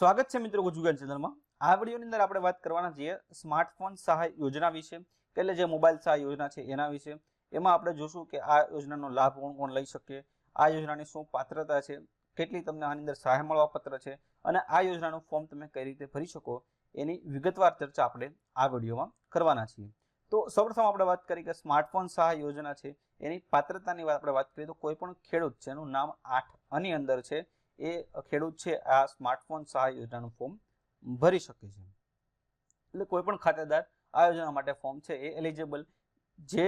સ્વાગત છે મિત્રો ગુજુગાન ચેનલમાં। આ વિડીયોની અંદર આપણે વાત કરવાના છીએ સ્માર્ટફોન સહાય યોજના વિશે, એટલે જે મોબાઈલ સહાય યોજના છે એના વિશે। એમાં આપણે જોશું કે આ યોજનાનો લાભ કોણ કોણ લઈ શકે, આ યોજનાની શું પાત્રતા છે, કેટલી તમને આની અંદર સહાય મળવાપાત્ર છે અને આ યોજનાનું ફોર્મ તમે કઈ રીતે ભરી શકો એની વિગતવાર ચર્ચા આપણે આ વિડીયોમાં કરવાના છીએ। તો સૌપ્રથમ આપણે વાત કરીએ કે સ્માર્ટફોન સહાય યોજના છે એની પાત્રતાની આપણે વાત કરીએ તો કોઈ પણ ખેડૂત છે એનું નામ 8 આની અંદર છે એ ખેડૂત છે આ સ્માર્ટફોન સહાય યોજનાનું ફોર્મ ભરી શકે છે। એટલે કોઈ પણ ખાતેદાર આ યોજના માટે ફોર્મ છે એ એલિજિબલ, જે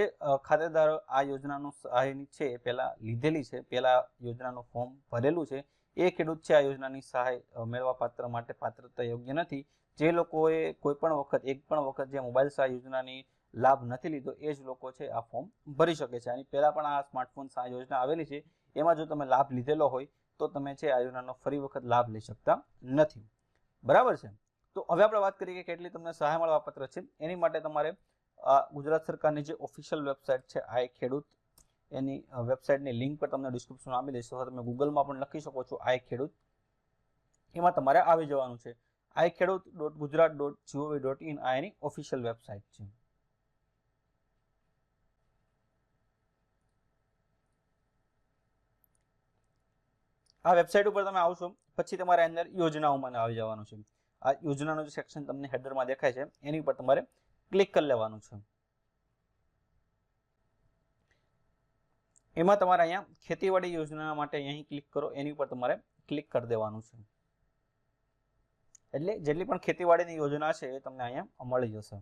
ખાતેદારો આ યોજનાનું સહાયની છે એ પહેલા લીધેલી છે, પહેલા યોજનાનું ફોર્મ ભરેલું છે, એ ખેડૂત છે આ યોજનાની સહાય મેળવવા પાત્ર માટે પાત્રતા યોગ્ય નથી। જે લોકોએ કોઈ પણ વખત એક પણ વખત જે મોબાઈલ સહાય યોજનાની લાભ નથી લીધો એ જ લોકો છે આ ફોર્મ ભરી શકે છે। આની પહેલા પણ આ સ્માર્ટફોન સહાય યોજના આવેલી છે, એમાં જો તમે લાભ લીધેલો હોય તો તમે છે આ યોજનાનો ફરી વખત લાભ લઈ શકતા નથી, બરાબર છે। તો હવે આપણે વાત કરીએ કે કેટલી તમને સહાય મળવાપાત્ર છે। એની માટે તમારે ગુજરાત સરકારની જે ઓફિશિયલ વેબસાઇટ છે આ ખેડૂત, એની વેબસાઇટની લિંક પર તમને ડિસ્ક્રિપ્શનમાં આપી દઈશ, તમે ગૂગલમાં પણ લખી શકો છો આ ખેડૂત, એમાં તમારે આવી જવાનું છે। ikhedut.gujarat.gov.in આ એની ઓફિશિયલ વેબસાઇટ છે। આ વેબસાઇટ ઉપર તમે આવશો પછી તમારે અંદર યોજનાઓમાં આવી જવાનું છે। આ યોજનાનું જે સેક્શન તમને હેડરમાં દેખાય છે એની ઉપર તમારે ક્લિક કરી લેવાનું છે। એમાં તમારે અહીંયા ખેતીવાડી યોજના માટે અહીં ક્લિક કરો, એની ઉપર તમારે ક્લિક કરી દેવાનું છે। એટલે જેટલી પણ ખેતીવાડીની યોજના છે એ તમને અહીંયા મળી જશે।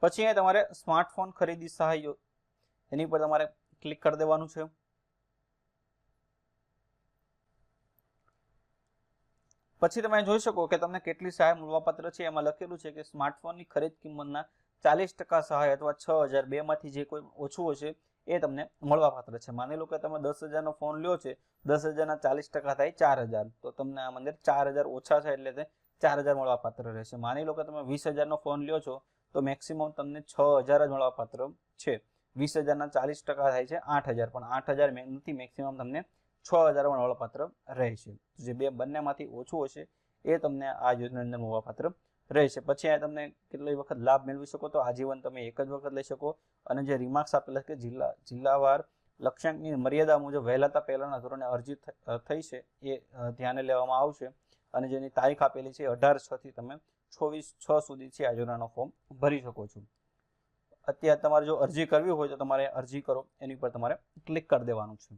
પછી અહીંયા તમારે સ્માર્ટફોન ખરીદી સહાય એની પર તમારે ક્લિક કરી દેવાનું છે। પછી તમે જોઈ શકો કે તમને કેટલી સહાય મળવાપાત્ર છે। એમાં લખેલું છે કે સ્માર્ટફોનની ખરીદ કિંમતના 40% સહાય અથવા 6000 બેમાંથી જે કોઈ ઓછું હશે એ તમને મળવાપાત્ર છે। માની લો કે તમે 10,000 નો ફોન લ્યો છે, 10,000 ના 40% થાય 4,000, તો તમને આમ અંદર 4,000 ઓછા છે એટલે તે 4,000 મળવાપાત્ર રહેશે। માની લો કે તમે 20,000 નો ફોન લ્યો છો તો મેક્સિમમ તમને 6,000 જ મળવાપાત્ર છે। 20,000 ના 40% થાય છે 8,000, પણ 8,000 નથી, મેક્સિમમ તમને 6,000 મળવાપાત્ર રહેશે। જે બંનેમાંથી ઓછું હશે એ તમને આ યોજનાની અંદર મળવાપાત્ર રહેશે। પછી આ તમને કેટલી વખત લાભ મેળવી શકો, તો આજીવન તમે એક જ વખત લઈ શકો। અને જે રિમાર્ક્સ આપેલા કે જિલ્લાવાર લક્ષ્યાંકની મર્યાદા મુજબ વહેલાતા પહેલાના ધોરણે અરજી થઈ છે એ ધ્યાને લેવામાં આવશે। અને જેની તારીખ આપેલી છે 18/6 થી તમે 24/6 સુધી છે આ યોજનાનો ફોર્મ ભરી શકો છો। અત્યારે તમારે જો અરજી કરવી હોય તો તમારે અરજી કરો, એની પર તમારે ક્લિક કરી દેવાનું છે।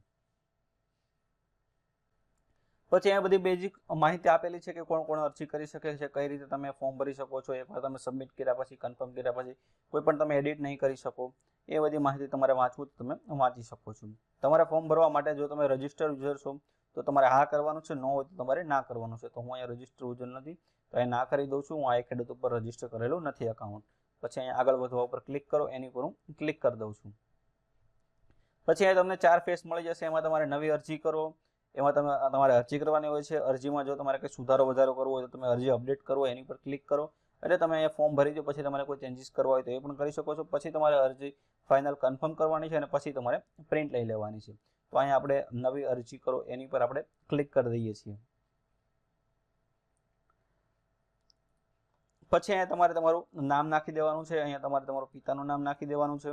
પછી આ બધી બેઝિક માહિતી આપેલી છે કે કોણ કોણ અરજી કરી શકે છે, કઈ રીતે તમે ફોર્મ ભરી શકો છો, એકવાર તમે સબમિટ કર્યા પછી કન્ફર્મ કર્યા પછી કોઈ પણ તમે એડિટ નહીં કરી શકો, એ બધી માહિતી તમારે વાંચવું તો તમે વાંચી શકો છો। તમારે ફોર્મ ભરવા માટે જો તમે રજિસ્ટર યુઝર છો તો તમારે હા કરવાનું છે, ન હોય તો તમારે ના કરવાનું છે। તો હું અહીંયા રજિસ્ટર યુઝર નથી તો અહીં ના કરી દઉં છું, હું આ ખેડૂત ઉપર રજિસ્ટર કરેલું નથી અકાઉન્ટ। પછી અહીંયા આગળ વધવા ઉપર ક્લિક કરો, એની પર હું ક્લિક કરી દઉં છું। પછી અહીંયા તમને 4 ફેસ મળી જશે, એમાં તમારે નવી અરજી કરો, એમાં તમારે અરજી કરવાની હોય છે। અરજીમાં જો તમારે કંઈ સુધારો વધારો કરવો હોય તો તમે અરજી અપડેટ કરો, એની પર ક્લિક કરો, એટલે તમે અહીંયા ફોર્મ ભરી દો। પછી તમારે કોઈ ચેન્જીસ કરવા હોય તો એ પણ કરી શકો છો। પછી તમારે અરજી ફાઇનલ કન્ફર્મ કરવાની છે અને પછી તમારે પ્રિન્ટ લઈ લેવાની છે। તો અહીંયા આપણે નવી અરજી કરો એની પર આપણે ક્લિક કરી દઈએ છીએ। પછી અહીંયા તમારે તમારું નામ નાખી દેવાનું છે, અહીંયા તમારે તમારું પિતાનું નામ નાખી દેવાનું છે,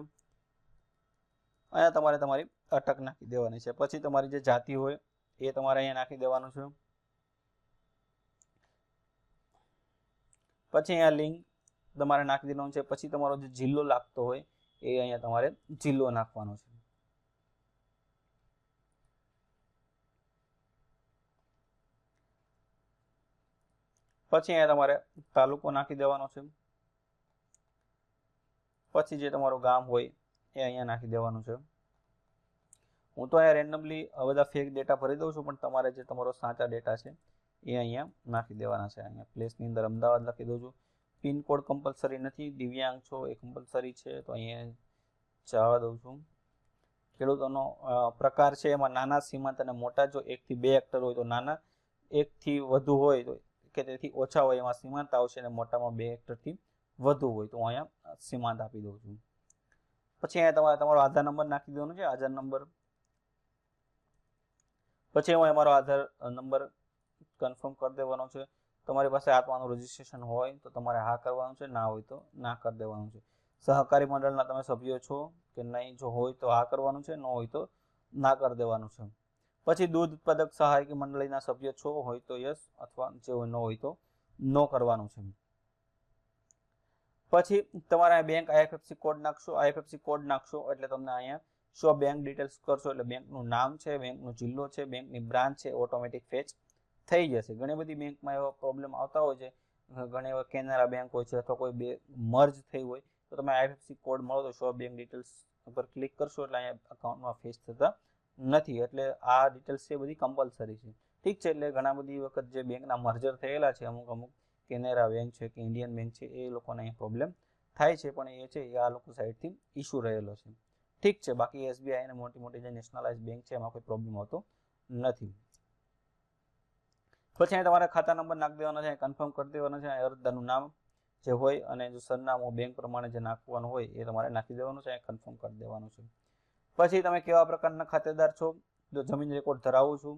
અહીંયા તમારે તમારી અટક નાખી દેવાની છે। પછી તમારી જે જાતિ હોય એ તમારે અહીંયા નાખી દેવાનું છે। પછી અહીંયા લિંક તમારે નાખી દેવાનું છે। પછી તમારો જે જિલ્લો લાગતો હોય એ અહીંયા તમારે જિલ્લો નાખવાનો છે। પછી અહીંયા તમારે તાલુકો નાખી દેવાનો છે। પછી જે તમારું ગામ હોય એ અહીંયા નાખી દેવાનું છે। હું તો અહીંયા રેન્ડમલી બધા ફેક ડેટા ભરી દઉં છું, પણ તમારે જે તમારો સાચા ડેટા છે એ અહીંયા નાખી દેવાના છે। અહીંયા પ્લેસની અંદર અમદાવાદ લખી દઉં છું। પિનકોડ કમ્પલસરી નથી, દિવ્યાંગ છો એ કમ્પલસરી છે તો અહીંયા જવા દઉં છું। ખેડૂતોનો પ્રકાર છે એમાં નાના, સીમાંત અને મોટા, જો 1 થી 2 હેક્ટર હોય તો નાના, 1 થી વધુ હોય તો કે તેથી ઓછા હોય એમાં સીમાંત આવશે, અને મોટામાં 2 હેક્ટરથી વધુ હોય તો અહીંયા સીમાંત આપી દઉં છું। પછી અહીંયા તમારે તમારો આધાર નંબર નાખી દેવાનો છે। આધાર નંબર પછી એમાં અમારો આધાર નંબર કન્ફર્મ કરી દેવાનો છે. તમારી પાસે આત્માનું રજીસ્ટ્રેશન હોય તો તમારે હા કરવાનું છે, ના હોય તો ના કરી દેવાનું છે. સહકારી મંડળના તમે સભ્યો છો કે નહીં, જો હોય તો હા કરવાનું છે, ન હોય તો ના કરી દેવાનું છે. પછી દૂધ ઉત્પાદક સહાયક મંડળીના સભ્ય છો હોય તો યસ, અથવા જે ન હોય તો નો કરવાનું છે. પછી તમારે બેંક આઈએફએસસી કોડ નાખશો. આઈએફએસસી કોડ નાખશો એટલે તમને અહીંયા શો બેંક ડિટેલ્સ કરશો એટલે બેંકનું નામ છે, બેંકનો જિલ્લો છે, બેંકની બ્રાન્ચ છે, ઓટોમેટિક ફેચ થઈ જશે. ઘણી બધી બેંકમાં એવા પ્રોબ્લેમ આવતા હોય છે, ઘણી એવા કેનેરા બેંક હોય છે અથવા કોઈ બે મર્જ થઈ હોય તો તમે આઈએફએસસી કોડ મળો તો શો બેંક ડિટેલ્સ ઉપર ક્લિક કરશો એટલે અહીંયા અકાઉન્ટમાં ફેચ થતા નથી. એટલે આ ડિટેલ્સ છે બધી કમ્પલસરી છે. ઠીક છે. એટલે ઘણા બધી વખત જે બેંકના મર્જર થયેલા છે, અમુક કેનેરા બેંક છે કે ઇન્ડિયન બેંક છે, એ લોકોને અહીંયા પ્રોબ્લેમ થાય છે, પણ એ છે એ આ લોકો સાઈડથી ઇસ્યુ રહેલો છે. ઠીક છે. બાકી એસબીઆઈ અને મોટી જે નેશનલાઇઝ બેંક છે એમાં કોઈ પ્રોબ્લેમ હોતો નથી. પછી અહીંયા તમારે ખાતા નંબર નાખી દેવાનો છે, કન્ફર્મ કરી દેવાનો છે. અરજદારનું નામ જે હોય અને જો સરનામું બેંક પ્રમાણે જે નાખવાનું હોય એ તમારે નાખી દેવાનું છે, કન્ફર્મ કરી દેવાનું છે. પછી તમે કેવા પ્રકારના ખાતેદાર છો, જો જમીન રેકોર્ડ ધરાવું છું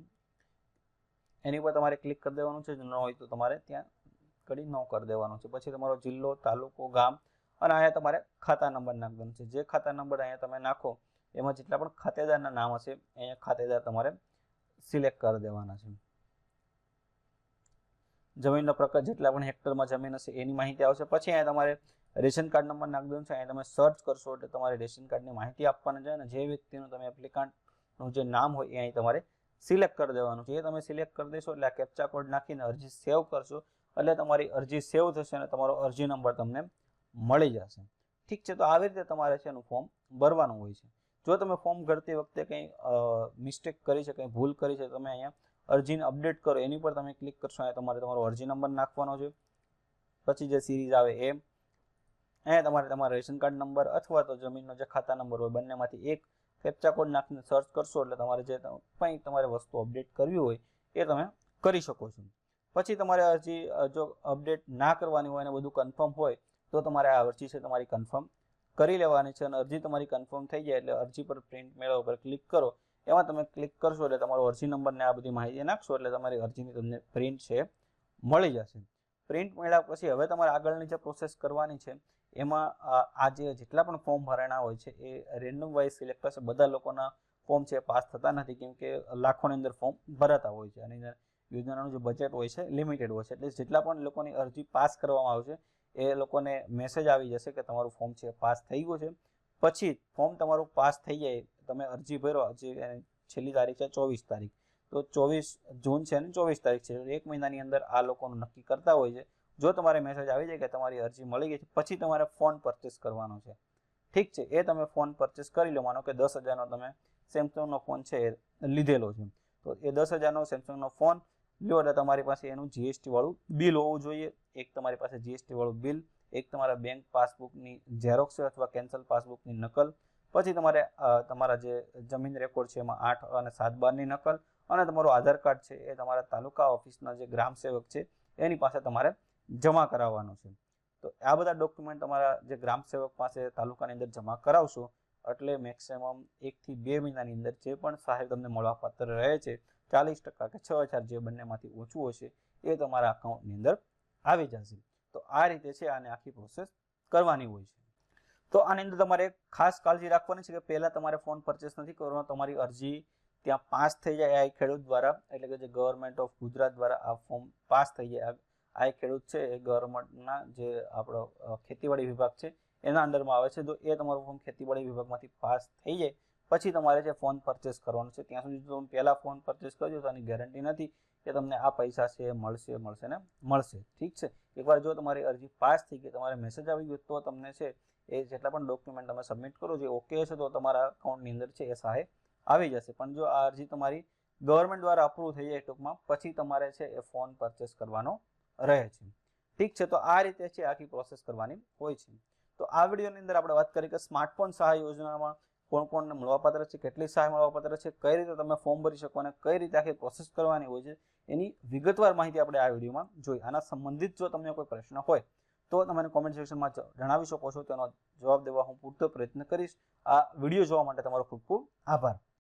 એની પર તમારે ક્લિક કરી દેવાનું છે, જો ન હોય તો તમારે ત્યાં કરી ન કરી દેવાનું છે. પછી તમારો જિલ્લો, તાલુકો, ગામ અને અહીંયા તમારે ખાતા નંબર નાખવાનો છે. જે ખાતા નંબર અહીંયા તમે નાખો એમાં જેટલા પણ ખાતેદારના નામ હશે અહીંયા ખાતેદાર તમારે સિલેક્ટ કરી દેવાના છે. જમીનનો પ્રકાર, જેટલા પણ હેક્ટરમાં જમીન હશે એની માહિતી આવશે. પછી અહીંયા તમારે રેશન કાર્ડ નંબર નાખી દેવાનો છે. અહીંયા તમે સર્ચ કરશો એટલે તમારે રેશન કાર્ડની માહિતી આપવાની છે અને જે વ્યક્તિનું તમે એપ્લિકન્ટનું જે નામ હોય એ અહીં તમારે સિલેક્ટ કરી દેવાનું છે. એ તમે સિલેક્ટ કરી દેશો એટલે આ કેપ્ચા કોડ નાખીને અરજી સેવ કરશો એટલે તમારી અરજી સેવ થશે અને તમારો અરજી નંબર તમને મળી જશે. ઠીક છે. તો આવી રીતે તમારે છે એનું ફોર્મ ભરવાનું હોય છે. જો તમે ફોર્મ ભરતી વખતે કંઈ મિસ્ટેક કરી છે, કંઈ ભૂલ કરી છે, તમે અહીંયા અરજીને અપડેટ કરો એની પર તમે ક્લિક કરશો. અહીંયા તમારે તમારો અરજી નંબર નાખવાનો છે. પછી જે સિરીઝ આવે એ અહીંયા તમારે તમારા રેશન કાર્ડ નંબર અથવા તો જમીનનો જે ખાતા નંબર હોય બંનેમાંથી એક કેપ્ચા કોડ નાખીને સર્ચ કરશો એટલે તમારે જે કંઈ તમારે વસ્તુ અપડેટ કરવી હોય એ તમે કરી શકો છો. પછી તમારે અરજી જો અપડેટ ના કરવાની હોય અને બધું કન્ફર્મ હોય તો તમારે આ અરજી છે તમારી કન્ફર્મ કરી લેવાની છે. અને અરજી તમારી કન્ફર્મ થઈ જાય એટલે અરજી પર પ્રિન્ટ મેળવવા પર ક્લિક કરો. એમાં તમે ક્લિક કરશો એટલે તમારો અરજી નંબર ને આ બધી માહિતી નાખશો એટલે તમારી અરજીની તમને પ્રિન્ટ છે મળી જશે. પ્રિન્ટ મળ્યા પછી હવે તમારે આગળની જે પ્રોસેસ કરવાની છે એમાં આ જેટલા પણ ફોર્મ ભરાણા હોય છે એ રેન્ડમ વાઇઝ સિલેક્ટ થશે. બધા લોકોના ફોર્મ છે પાસ થતા નથી, કેમ કે લાખોની અંદર ફોર્મ ભરાતા હોય છે અને યોજનાનું જે બજેટ હોય છે લિમિટેડ હોય છે. એટલે જેટલા પણ લોકોની અરજી પાસ કરવામાં આવશે એ લોકોને મેસેજ આવી જશે કે તમારું ફોર્મ છે પાસ થઈ ગયું છે. પછી ફોર્મ તમારું પાસ થઈ જાય, તમે અરજી ભરો, છેલ્લી તારીખ છે 24 તારીખ, તો 24 જૂન છે અને 24 તારીખ છે, એક મહિનાની અંદર આ લોકોનું નક્કી કરતા હોય છે. જો તમારે મેસેજ આવી જાય કે તમારી અરજી મળી ગઈ છે પછી તમારે ફોન પરચેસ કરવાનો છે. ઠીક છે. એ તમે ફોન પરચેસ કરી લો. માનો કે 10,000નો તમે સેમસંગનો ફોન છે એ લીધેલો છે, તો એ 10,000નો સેમસંગનો ફોન લો એટલે તમારી પાસે એનું જીએસટી વાળું બિલ હોવું જોઈએ. એક તમારી પાસે જીએસટી વાળું બિલ, એક તમારા બેંક પાસબુકની ઝેરોક્સ અથવા કેન્સલ પાસબુકની નકલ, પછી તમારે તમારા જે જમીન રેકોર્ડ છે એમાં 8 અને 7/12ની નકલ અને તમારું આધાર કાર્ડ છે એ તમારા તાલુકા ઓફિસના જે ગ્રામ સેવક છે એની પાસે તમારે જમા કરાવવાનું છે. તો આ બધા ડોક્યુમેન્ટ તમારા જે ગ્રામ સેવક પાસે તાલુકાની અંદર જમા કરાવશો એટલે મેક્સિમમ 1 થી 2 મહિનાની અંદર જે પણ સહાય તમને મળવાપાત્ર રહે છે 40% કે 6,000 જે બંનેમાંથી ઓછું હશે એ તમારા અકાઉન્ટની અંદર આવી જશે. તો આ રીતે છે આને આખી પ્રોસેસ કરવાની હોય છે. તો આની અંદર તમારે ખાસ કાળજી રાખવાની છે કે પહેલા તમારે ફોન પરચેસ નથી કરવાનો. તમારી અરજી ત્યાં પાસ થઈ જાય આ ખેડૂત દ્વારા, એટલે કે જે ગવર્મેન્ટ ઓફ ગુજરાત દ્વારા આ ફોર્મ પાસ થઈ જાય. આ ખેડૂત છે એ ગવર્મેન્ટના જે આપણો ખેતીવાડી વિભાગ છે એના અંડરમાં આવે છે. તો એ તમારું ફોર્મ ખેતીવાડી વિભાગમાંથી પાસ થઈ જાય પછી તમારે જે ફોન પરચેસ કરવાનો છે. ત્યાં સુધી જો તમે પહેલા ફોન પરચેસ કરજો તો આની ગેરંટી નથી કે તમને આ પૈસા છે મળશે ને મળશે. ઠીક છે. એકવાર જો તમારી અરજી પાસ થઈ ગઈ, તમારે મેસેજ આવી ગયો તો તમને છે એ જેટલા પણ ડોક્યુમેન્ટ તમે સબમિટ કરો જે ઓકે હશે તો તમારા અકાઉન્ટની અંદર છે એ સહાય આવી જશે. પણ જો આ અરજી તમારી ગવર્મેન્ટ દ્વારા અપ્રૂવ થઈ જાય ટૂંકમાં પછી તમારે છે એ ફોન પરચેસ કરવાનો રહે છે. ઠીક છે. તો આ રીતે છે આખી પ્રોસેસ કરવાની હોય છે. તો આ વિડીયોની અંદર આપણે વાત કરી કે સ્માર્ટફોન સહાય યોજનામાં કોણ કોણને મળવાપાત્ર છે, કેટલી સહાય મળવાપાત્ર છે, કઈ રીતે તમે ફોર્મ ભરી શકો અને કઈ રીતે આખી પ્રોસેસ કરવાની હોય છે એની વિગતવાર માહિતી આપણે આ વિડીયોમાં જોઈ. આના સંબંધિત જો તમને કોઈ પ્રશ્ન હોય તો તમે કોમેન્ટ સેક્શનમાં જણાવી શકો છો. તેનો જવાબ દેવા હું પૂરતો પ્રયત્ન કરીશ. આ વિડીયો જોવા માટે તમારો ખૂબ ખૂબ આભાર.